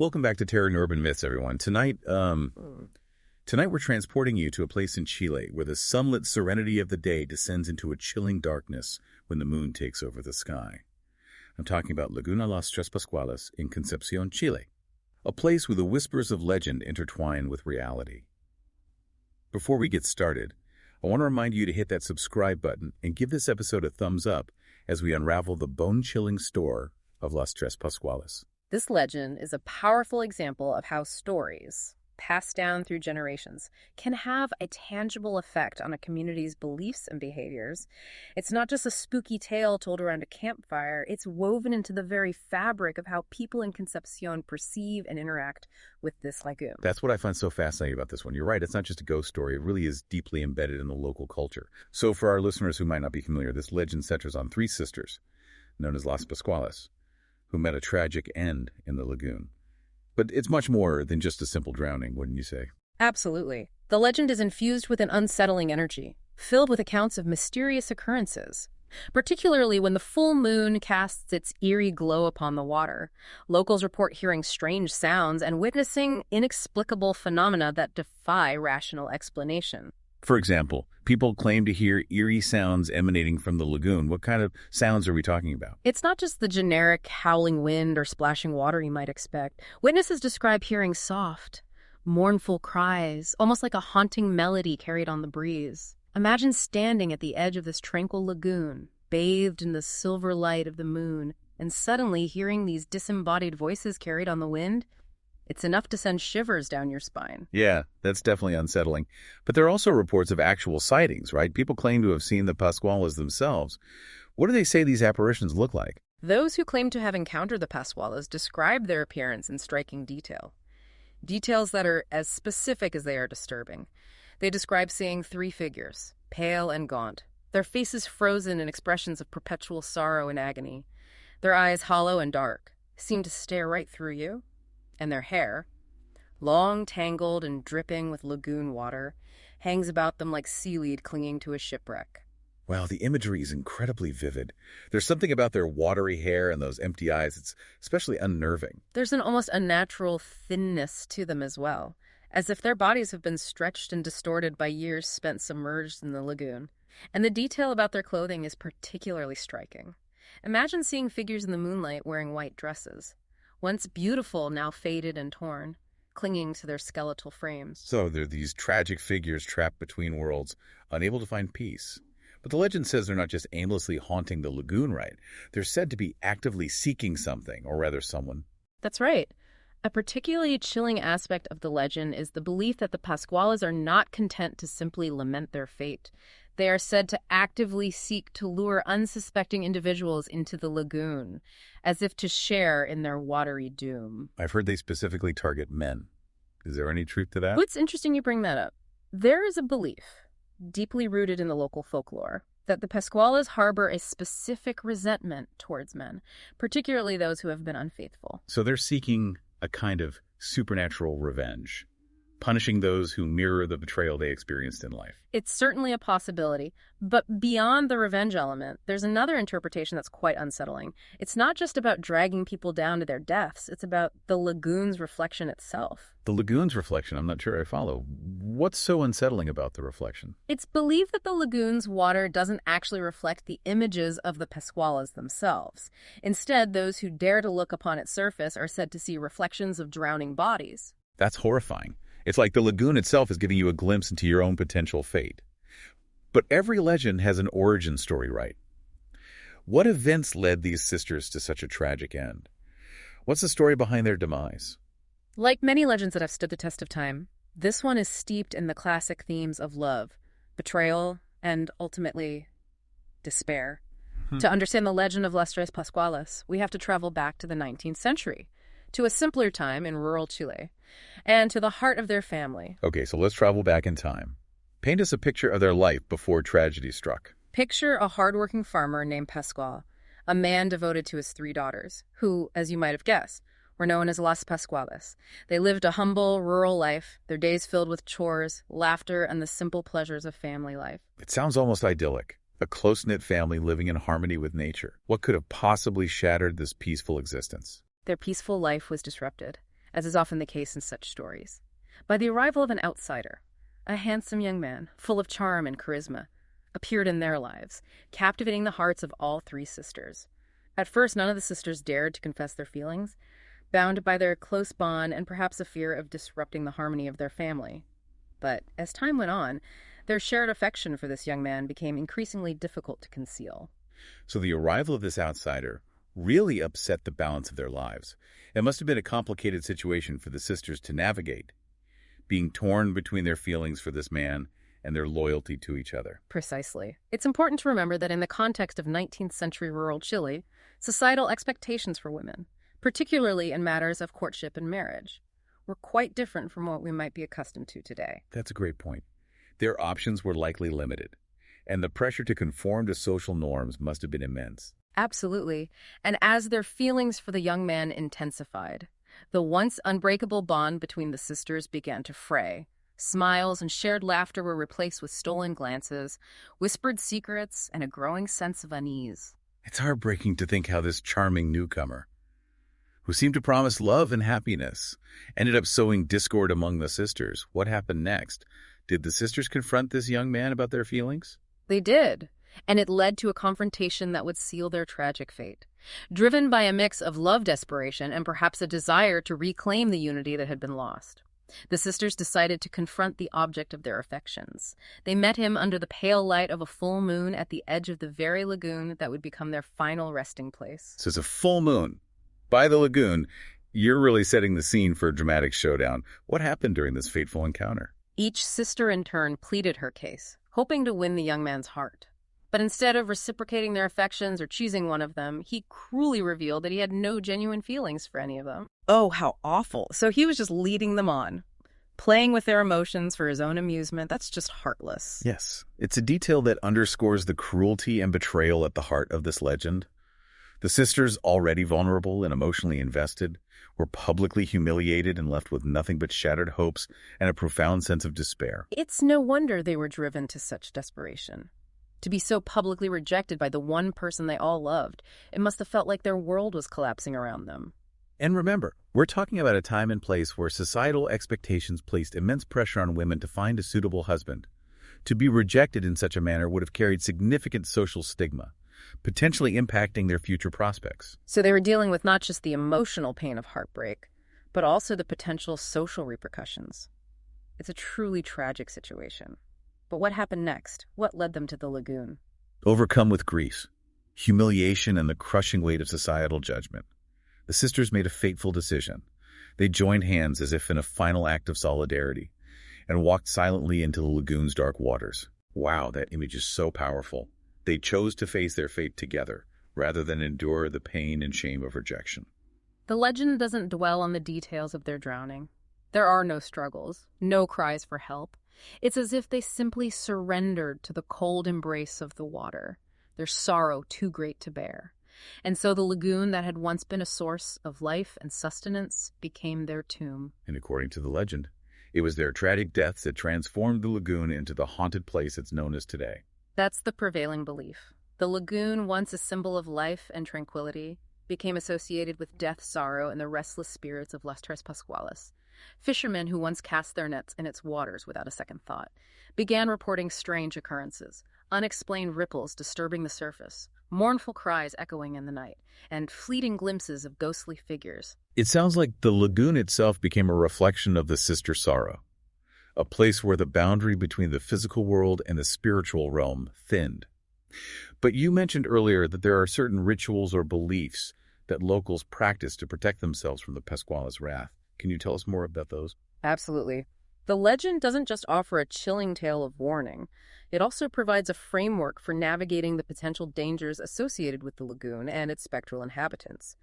Welcome back to Terror and Urban Myths, everyone. Tonight we're transporting you to a place in Chile where the sunlit serenity of the day descends into a chilling darkness when the moon takes over the sky. I'm talking about Laguna Las Tres Pascualas in Concepcion, Chile, a place where the whispers of legend intertwine with reality. Before we get started, I want to remind you to hit that subscribe button and give this episode a thumbs up as we unravel the bone-chilling story of Las Tres Pascualas. This legend is a powerful example of how stories, passed down through generations, can have a tangible effect on a community's beliefs and behaviors. It's not just a spooky tale told around a campfire, it's woven into the very fabric of how people in Concepcion perceive and interact with this lagoon. That's what I find so fascinating about this one. You're right, it's not just a ghost story, it really is deeply embedded in the local culture. So for our listeners who might not be familiar, this legend centers on three sisters, known as Las Pascualas, who met a tragic end in the lagoon. But it's much more than just a simple drowning, wouldn't you say? Absolutely. The legend is infused with an unsettling energy, filled with accounts of mysterious occurrences, particularly when the full moon casts its eerie glow upon the water. Locals report hearing strange sounds and witnessing inexplicable phenomena that defy rational explanation. For example, people claim to hear eerie sounds emanating from the lagoon. What kind of sounds are we talking about? It's not just the generic howling wind or splashing water you might expect. Witnesses describe hearing soft, mournful cries, almost like a haunting melody carried on the breeze. Imagine standing at the edge of this tranquil lagoon, bathed in the silver light of the moon, and suddenly hearing these disembodied voices carried on the wind. It's enough to send shivers down your spine. Yeah, that's definitely unsettling. But there are also reports of actual sightings, right? People claim to have seen the Pascualas themselves. What do they say these apparitions look like? Those who claim to have encountered the Pascualas describe their appearance in striking detail. Details that are as specific as they are disturbing. They describe seeing three figures, pale and gaunt, their faces frozen in expressions of perpetual sorrow and agony. Their eyes hollow and dark, seem to stare right through you. And their hair, long, tangled, and dripping with lagoon water, hangs about them like seaweed clinging to a shipwreck. Wow, the imagery is incredibly vivid. There's something about their watery hair and those empty eyes that's especially unnerving. There's an almost unnatural thinness to them as well, as if their bodies have been stretched and distorted by years spent submerged in the lagoon. And the detail about their clothing is particularly striking. Imagine seeing figures in the moonlight wearing white dresses. Once beautiful, now faded and torn, clinging to their skeletal frames. So they're these tragic figures trapped between worlds, unable to find peace. But the legend says they're not just aimlessly haunting the lagoon, right? They're said to be actively seeking something, or rather someone. That's right. A particularly chilling aspect of the legend is the belief that the Pascualas are not content to simply lament their fate. They are said to actively seek to lure unsuspecting individuals into the lagoon, as if to share in their watery doom. I've heard they specifically target men. Is there any truth to that? Well, it's interesting you bring that up. There is a belief, deeply rooted in the local folklore, that the Pascualas harbor a specific resentment towards men, particularly those who have been unfaithful. So they're seeking a kind of supernatural revenge, punishing those who mirror the betrayal they experienced in life. It's certainly a possibility, but beyond the revenge element, there's another interpretation that's quite unsettling. It's not just about dragging people down to their deaths, it's about the lagoon's reflection itself. The lagoon's reflection? I'm not sure I follow. What's so unsettling about the reflection? It's believed that the lagoon's water doesn't actually reflect the images of the Pascualas themselves. Instead, those who dare to look upon its surface are said to see reflections of drowning bodies. That's horrifying. It's like the lagoon itself is giving you a glimpse into your own potential fate. But every legend has an origin story, right? What events led these sisters to such a tragic end? What's the story behind their demise? Like many legends that have stood the test of time, this one is steeped in the classic themes of love, betrayal, and ultimately, despair. To understand the legend of Las Tres Pascualas, we have to travel back to the 19th century, to a simpler time in rural Chile, and to the heart of their family. Okay, so let's travel back in time. Paint us a picture of their life before tragedy struck. Picture a hardworking farmer named Pascual, a man devoted to his three daughters, who, as you might have guessed, were known as Las Pascualas. They lived a humble, rural life, their days filled with chores, laughter, and the simple pleasures of family life. It sounds almost idyllic. A close-knit family living in harmony with nature. What could have possibly shattered this peaceful existence? Their peaceful life was disrupted. as is often the case in such stories, by the arrival of an outsider. A handsome young man, full of charm and charisma, appeared in their lives, captivating the hearts of all three sisters. At first, none of the sisters dared to confess their feelings, bound by their close bond and perhaps a fear of disrupting the harmony of their family. But as time went on, their shared affection for this young man became increasingly difficult to conceal. So the arrival of this outsider really upset the balance of their lives. It must have been a complicated situation for the sisters to navigate, being torn between their feelings for this man and their loyalty to each other. Precisely. It's important to remember that in the context of 19th century rural Chile, societal expectations for women, particularly in matters of courtship and marriage, were quite different from what we might be accustomed to today. That's a great point. Their options were likely limited, and the pressure to conform to social norms must have been immense. Absolutely. And as their feelings for the young man intensified, the once unbreakable bond between the sisters began to fray. Smiles and shared laughter were replaced with stolen glances, whispered secrets, and a growing sense of unease. It's heartbreaking to think how this charming newcomer, who seemed to promise love and happiness, ended up sowing discord among the sisters. What happened next? Did the sisters confront this young man about their feelings? They did, and it led to a confrontation that would seal their tragic fate. Driven by a mix of love desperation and perhaps a desire to reclaim the unity that had been lost, the sisters decided to confront the object of their affections. They met him under the pale light of a full moon at the edge of the very lagoon that would become their final resting place. So it's a full moon. By the lagoon, you're really setting the scene for a dramatic showdown. What happened during this fateful encounter? Each sister in turn pleaded her case, hoping to win the young man's heart. But instead of reciprocating their affections or choosing one of them, he cruelly revealed that he had no genuine feelings for any of them. Oh, how awful. So he was just leading them on, playing with their emotions for his own amusement. That's just heartless. Yes, it's a detail that underscores the cruelty and betrayal at the heart of this legend. The sisters, already vulnerable and emotionally invested, were publicly humiliated and left with nothing but shattered hopes and a profound sense of despair. It's no wonder they were driven to such desperation. To be so publicly rejected by the one person they all loved, it must have felt like their world was collapsing around them. And remember, we're talking about a time and place where societal expectations placed immense pressure on women to find a suitable husband. To be rejected in such a manner would have carried significant social stigma, potentially impacting their future prospects. So they were dealing with not just the emotional pain of heartbreak, but also the potential social repercussions. It's a truly tragic situation. But what happened next? What led them to the lagoon? Overcome with grief, humiliation, and the crushing weight of societal judgment, the sisters made a fateful decision. They joined hands as if in a final act of solidarity and walked silently into the lagoon's dark waters. Wow, that image is so powerful. They chose to face their fate together, rather than endure the pain and shame of rejection. The legend doesn't dwell on the details of their drowning. There are no struggles, no cries for help. It's as if they simply surrendered to the cold embrace of the water, their sorrow too great to bear. And so the lagoon that had once been a source of life and sustenance became their tomb. And according to the legend, it was their tragic deaths that transformed the lagoon into the haunted place it's known as today. That's the prevailing belief. The lagoon, once a symbol of life and tranquility, became associated with death, sorrow, and the restless spirits of Las Tres Pascualas. Fishermen who once cast their nets in its waters without a second thought began reporting strange occurrences, unexplained ripples disturbing the surface, mournful cries echoing in the night, and fleeting glimpses of ghostly figures. It sounds like the lagoon itself became a reflection of the sister sorrow, a place where the boundary between the physical world and the spiritual realm thinned. But you mentioned earlier that there are certain rituals or beliefs that locals practice to protect themselves from the Pascualas' wrath. Can you tell us more about those? Absolutely. The legend doesn't just offer a chilling tale of warning. It also provides a framework for navigating the potential dangers associated with the lagoon and its spectral inhabitants.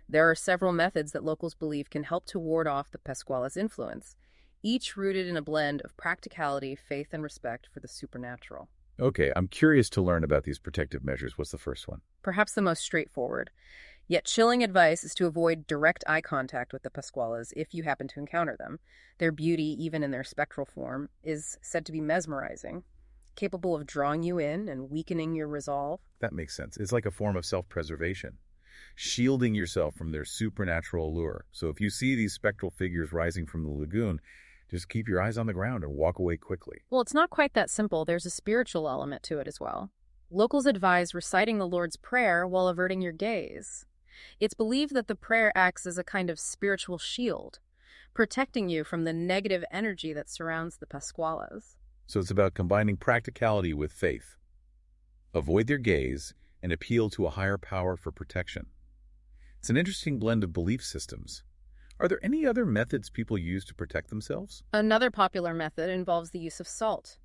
There are several methods that locals believe can help to ward off the Pascualas' influence, each rooted in a blend of practicality, faith, and respect for the supernatural. Okay, I'm curious to learn about these protective measures. What's the first one? Perhaps the most straightforward, yet chilling advice is to avoid direct eye contact with the Pascualas if you happen to encounter them. Their beauty, even in their spectral form, is said to be mesmerizing, capable of drawing you in and weakening your resolve. That makes sense. It's like a form of self-preservation. shielding yourself from their supernatural allure. So if you see these spectral figures rising from the lagoon, just keep your eyes on the ground and walk away quickly. Well, it's not quite that simple. There's a spiritual element to it as well. Locals advise reciting the Lord's Prayer while averting your gaze. It's believed that the prayer acts as a kind of spiritual shield, protecting you from the negative energy that surrounds the Pascualas. So it's about combining practicality with faith. Avoid their gaze and appeal to a higher power for protection. It's an interesting blend of belief systems. Are there any other methods people use to protect themselves? Another popular method involves the use of salt.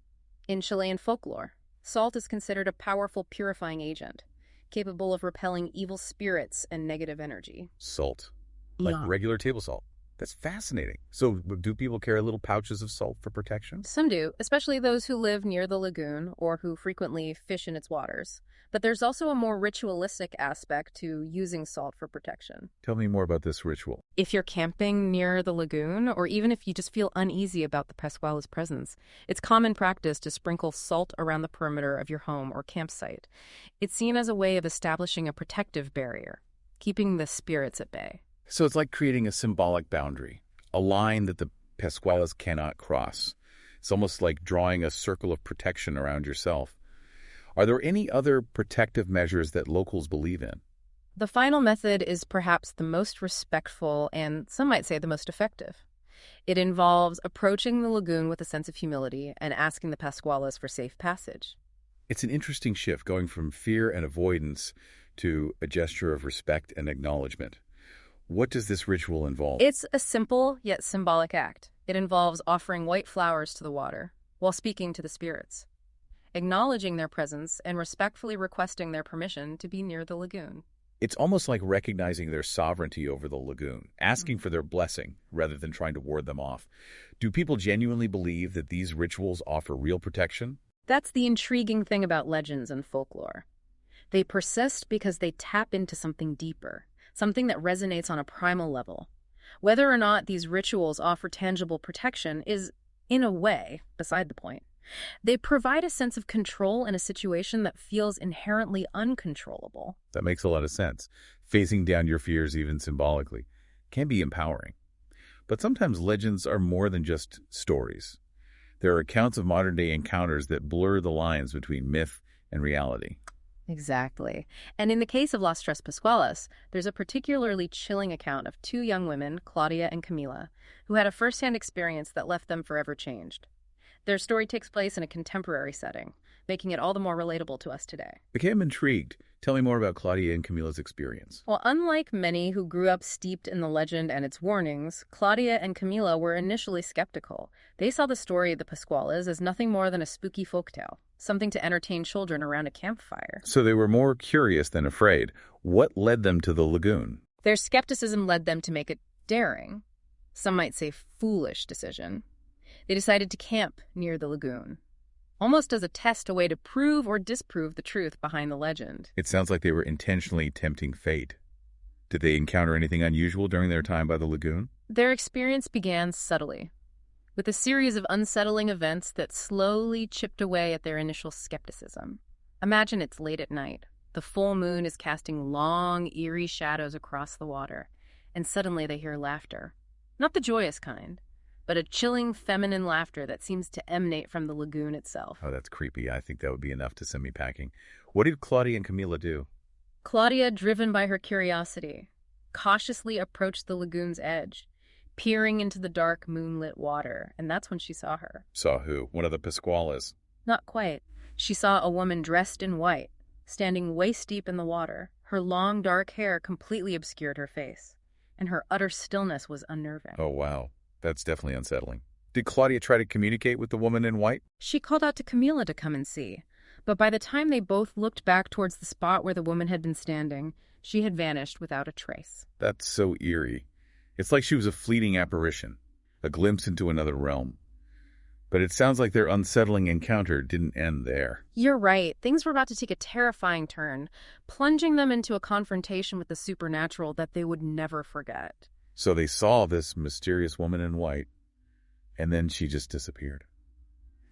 In Chilean folklore, salt is considered a powerful purifying agent, capable of repelling evil spirits and negative energy. Salt. Like regular table salt. That's fascinating. So do people carry little pouches of salt for protection? Some do, especially those who live near the lagoon or who frequently fish in its waters. But there's also a more ritualistic aspect to using salt for protection. Tell me more about this ritual. If you're camping near the lagoon, or even if you just feel uneasy about the Pascuala's presence, it's common practice to sprinkle salt around the perimeter of your home or campsite. It's seen as a way of establishing a protective barrier, keeping the spirits at bay. So it's like creating a symbolic boundary, a line that the Pascualas cannot cross. It's almost like drawing a circle of protection around yourself. Are there any other protective measures that locals believe in? The final method is perhaps the most respectful and some might say the most effective. It involves approaching the lagoon with a sense of humility and asking the Pascualas for safe passage. It's an interesting shift going from fear and avoidance to a gesture of respect and acknowledgement. What does this ritual involve? It's a simple yet symbolic act. It involves offering white flowers to the water while speaking to the spirits, acknowledging their presence and respectfully requesting their permission to be near the lagoon. It's almost like recognizing their sovereignty over the lagoon, asking for their blessing rather than trying to ward them off. Do people genuinely believe that these rituals offer real protection? That's the intriguing thing about legends and folklore. They persist because they tap into something deeper, something that resonates on a primal level. Whether or not these rituals offer tangible protection is, in a way, beside the point. They provide a sense of control in a situation that feels inherently uncontrollable. That makes a lot of sense. Facing down your fears, even symbolically, can be empowering. But sometimes legends are more than just stories. There are accounts of modern-day encounters that blur the lines between myth and reality. Exactly. And in the case of Las Tres Pascualas, there's a particularly chilling account of two young women, Claudia and Camila, who had a first-hand experience that left them forever changed. Their story takes place in a contemporary setting, making it all the more relatable to us today. Okay, I'm intrigued. Tell me more about Claudia and Camila's experience. Well, unlike many who grew up steeped in the legend and its warnings, Claudia and Camila were initially skeptical. They saw the story of the Pascualas as nothing more than a spooky folktale, something to entertain children around a campfire. So they were more curious than afraid. What led them to the lagoon? Their skepticism led them to make a daring, some might say foolish decision. They decided to camp near the lagoon, almost as a test, a way to prove or disprove the truth behind the legend. It sounds like they were intentionally tempting fate. Did they encounter anything unusual during their time by the lagoon? Their experience began subtly, with a series of unsettling events that slowly chipped away at their initial skepticism. Imagine it's late at night. The full moon is casting long, eerie shadows across the water, and suddenly they hear laughter. Not the joyous kind, but a chilling feminine laughter that seems to emanate from the lagoon itself. Oh, that's creepy. I think that would be enough to send me packing. What did Claudia and Camila do? Claudia, driven by her curiosity, cautiously approached the lagoon's edge, peering into the dark, moonlit water, and that's when she saw her. Saw who? One of the Pascualas. Not quite. She saw a woman dressed in white, standing waist-deep in the water. Her long, dark hair completely obscured her face, and her utter stillness was unnerving. Oh, wow. That's definitely unsettling. Did Claudia try to communicate with the woman in white? She called out to Camila to come and see, but by the time they both looked back towards the spot where the woman had been standing, she had vanished without a trace. That's so eerie. It's like she was a fleeting apparition, a glimpse into another realm. But it sounds like their unsettling encounter didn't end there. You're right. Things were about to take a terrifying turn, plunging them into a confrontation with the supernatural that they would never forget. So they saw this mysterious woman in white, and then she just disappeared.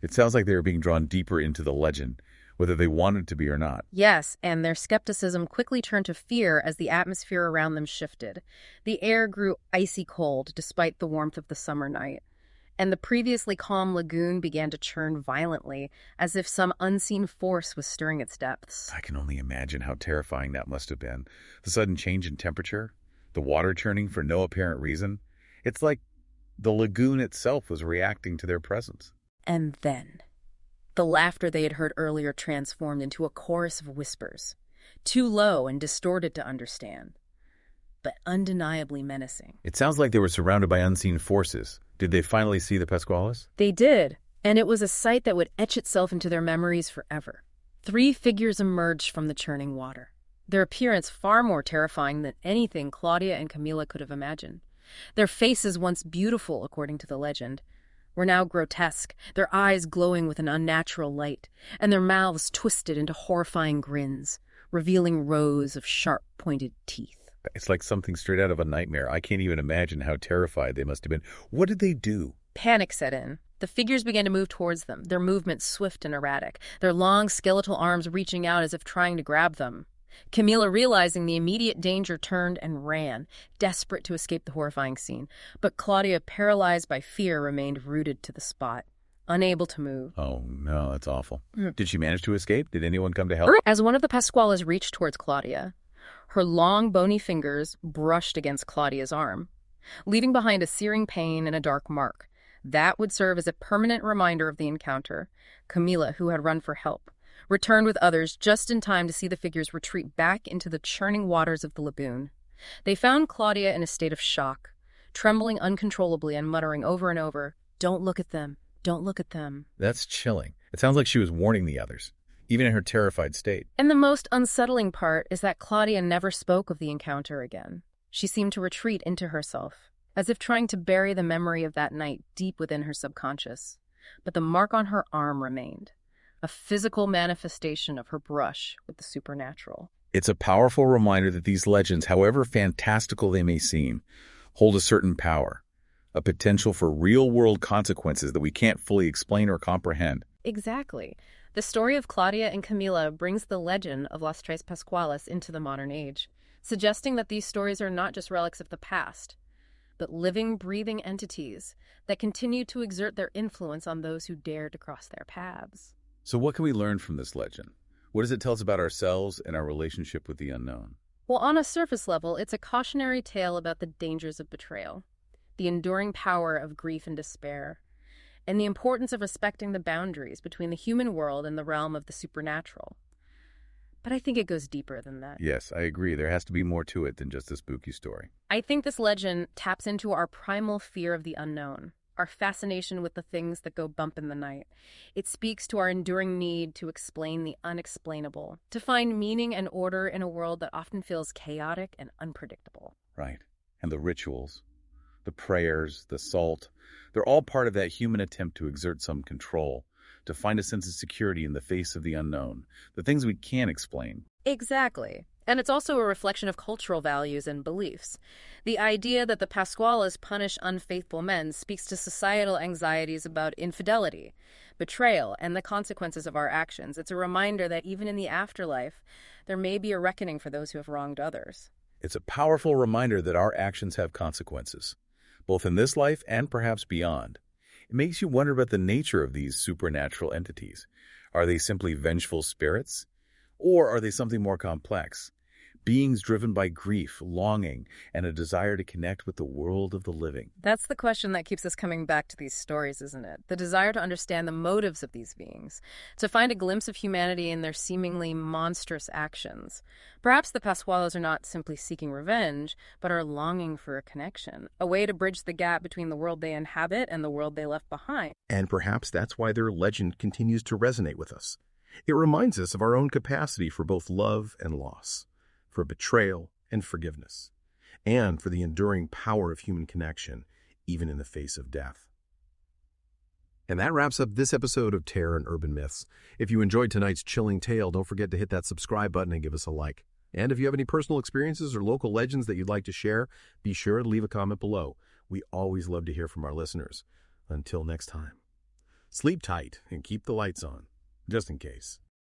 It sounds like they were being drawn deeper into the legend, whether they wanted to be or not. Yes, and their skepticism quickly turned to fear as the atmosphere around them shifted. The air grew icy cold despite the warmth of the summer night, and the previously calm lagoon began to churn violently, as if some unseen force was stirring its depths. I can only imagine how terrifying that must have been. The sudden change in temperature, the water churning for no apparent reason. It's like the lagoon itself was reacting to their presence. And then, the laughter they had heard earlier transformed into a chorus of whispers, too low and distorted to understand, but undeniably menacing. It sounds like they were surrounded by unseen forces. Did they finally see the Pascualas? They did, and it was a sight that would etch itself into their memories forever. 3 figures emerged from the churning water, their appearance far more terrifying than anything Claudia and Camila could have imagined. Their faces, once beautiful according to the legend, were now grotesque, their eyes glowing with an unnatural light, and their mouths twisted into horrifying grins, revealing rows of sharp-pointed teeth. It's like something straight out of a nightmare. I can't even imagine how terrified they must have been. What did they do? Panic set in. The figures began to move towards them, their movements swift and erratic, their long skeletal arms reaching out as if trying to grab them. Camila, realizing the immediate danger, turned and ran, desperate to escape the horrifying scene. But Claudia, paralyzed by fear, remained rooted to the spot, unable to move. Oh, no, that's awful. Did she manage to escape? Did anyone come to help? As one of the Pascualas reached towards Claudia, her long, bony fingers brushed against Claudia's arm, leaving behind a searing pain and a dark mark. That would serve as a permanent reminder of the encounter. Camila, who had run for help, returned with others just in time to see the figures retreat back into the churning waters of the lagoon. They found Claudia in a state of shock, trembling uncontrollably and muttering over and over, "Don't look at them, don't look at them." That's chilling. It sounds like she was warning the others, even in her terrified state. And the most unsettling part is that Claudia never spoke of the encounter again. She seemed to retreat into herself, as if trying to bury the memory of that night deep within her subconscious. But the mark on her arm remained, a physical manifestation of her brush with the supernatural. It's a powerful reminder that these legends, however fantastical they may seem, hold a certain power, a potential for real-world consequences that we can't fully explain or comprehend. Exactly. The story of Claudia and Camila brings the legend of Las Tres Pascualas into the modern age, suggesting that these stories are not just relics of the past, but living, breathing entities that continue to exert their influence on those who dare to cross their paths. So what can we learn from this legend? What does it tell us about ourselves and our relationship with the unknown? Well, on a surface level, it's a cautionary tale about the dangers of betrayal, the enduring power of grief and despair, and the importance of respecting the boundaries between the human world and the realm of the supernatural. But I think it goes deeper than that. Yes, I agree. There has to be more to it than just a spooky story. I think this legend taps into our primal fear of the unknown, our fascination with the things that go bump in the night. It speaks to our enduring need to explain the unexplainable, to find meaning and order in a world that often feels chaotic and unpredictable. Right. And the rituals, the prayers, the salt, they're all part of that human attempt to exert some control, to find a sense of security in the face of the unknown, the things we can't explain. Exactly. And it's also a reflection of cultural values and beliefs. The idea that the Pascualas punish unfaithful men speaks to societal anxieties about infidelity, betrayal, and the consequences of our actions. It's a reminder that even in the afterlife, there may be a reckoning for those who have wronged others. It's a powerful reminder that our actions have consequences, both in this life and perhaps beyond. It makes you wonder about the nature of these supernatural entities. Are they simply vengeful spirits? Or are they something more complex? Beings driven by grief, longing, and a desire to connect with the world of the living. That's the question that keeps us coming back to these stories, isn't it? The desire to understand the motives of these beings, to find a glimpse of humanity in their seemingly monstrous actions. Perhaps the Pascualas are not simply seeking revenge, but are longing for a connection, a way to bridge the gap between the world they inhabit and the world they left behind. And perhaps that's why their legend continues to resonate with us. It reminds us of our own capacity for both love and loss, for betrayal and forgiveness, and for the enduring power of human connection, even in the face of death. And that wraps up this episode of Terror and Urban Myths. If you enjoyed tonight's chilling tale, don't forget to hit that subscribe button and give us a like. And if you have any personal experiences or local legends that you'd like to share, be sure to leave a comment below. We always love to hear from our listeners. Until next time, sleep tight and keep the lights on, just in case.